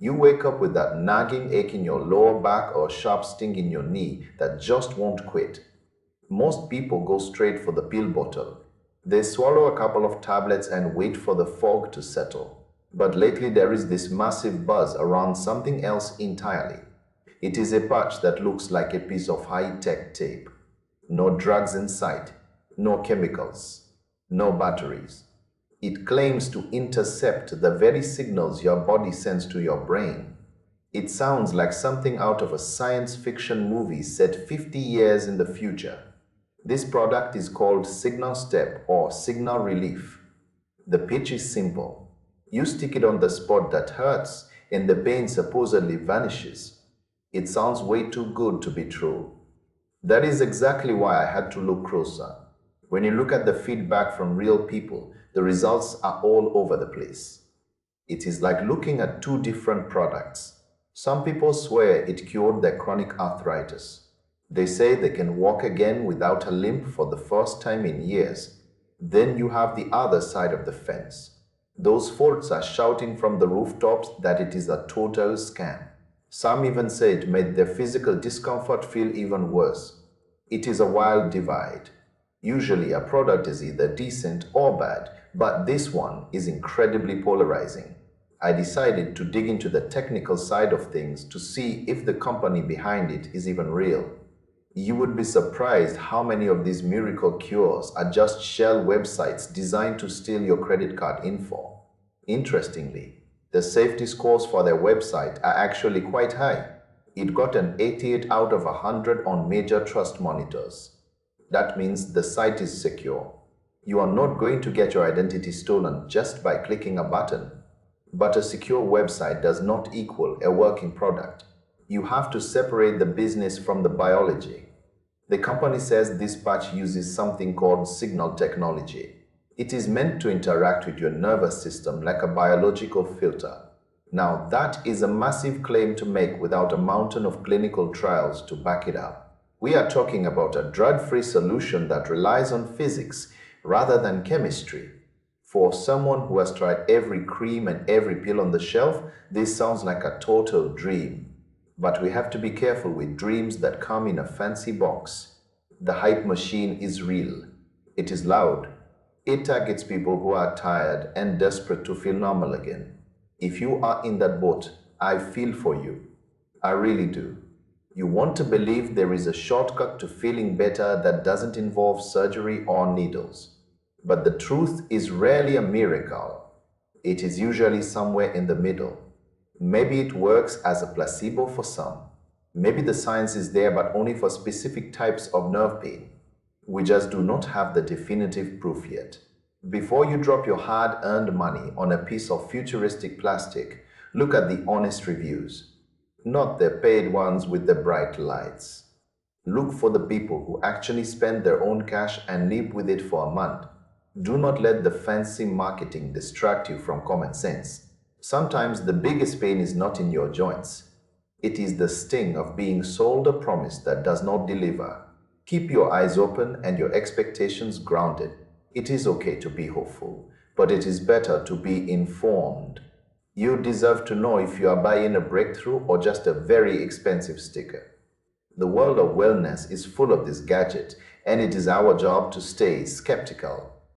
You wake up with that nagging ache in your lower back or sharp sting in your knee that just won't quit. Most people go straight for the pill bottle. They swallow a couple of tablets and wait for the fog to settle. But lately there is this massive buzz around something else entirely. It is a patch that looks like a piece of high-tech tape. No drugs inside, no chemicals, no batteries. It claims to intercept the very signals your body sends to your brain. It sounds like something out of a science fiction movie set 50 years in the future. This product is called Signal Step or Signal Relief. The pitch is simple. You stick it on the spot that hurts and the pain supposedly vanishes. It sounds way too good to be true. That is exactly why I had to look closer. When you look at the feedback from real people, the results are all over the place. It is like looking at two different products. Some people swear it cured their chronic arthritis. They say they can walk again without a limp for the first time in years. Then you have the other side of the fence. Those folks are shouting from the rooftops that it is a total scam. Some even say it made their physical discomfort feel even worse. It is a wild divide. Usually a product is either decent or bad, but this one is incredibly polarizing. I decided to dig into the technical side of things to see if the company behind it is even real. You would be surprised how many of these miracle cures are just shell websites designed to steal your credit card info. Interestingly, the safety scores for their website are actually quite high. It got an 88 out of 100 on major trust monitors. That means the site is secure. You are not going to get your identity stolen just by clicking a button. But a secure website does not equal a working product. You have to separate the business from the biology. The company says this patch uses something called signal technology. It is meant to interact with your nervous system like a biological filter. Now that is a massive claim to make without a mountain of clinical trials to back it up. We are talking about a drug-free solution that relies on physics rather than chemistry. For someone who has tried every cream and every pill on the shelf, this sounds like a total dream. But we have to be careful with dreams that come in a fancy box. The hype machine is real. It is loud. It targets people who are tired and desperate to feel normal again. If you are in that boat, I feel for you. I really do. You want to believe there is a shortcut to feeling better that doesn't involve surgery or needles. But the truth is rarely a miracle. It is usually somewhere in the middle. Maybe it works as a placebo for some. Maybe the science is there but only for specific types of nerve pain. We just do not have the definitive proof yet. Before you drop your hard-earned money on a piece of futuristic plastic, look at the honest reviews, not the paid ones with the bright lights. Look for the people who actually spend their own cash and live with it for a month. Do not let the fancy marketing distract you from common sense. Sometimes the biggest pain is not in your joints. It is the sting of being sold a promise that does not deliver. Keep your eyes open and your expectations grounded. It is okay to be hopeful, but it is better to be informed. You deserve to know if you are buying a breakthrough or just a very expensive sticker. The world of wellness is full of this gadget, and it is our job to stay skeptical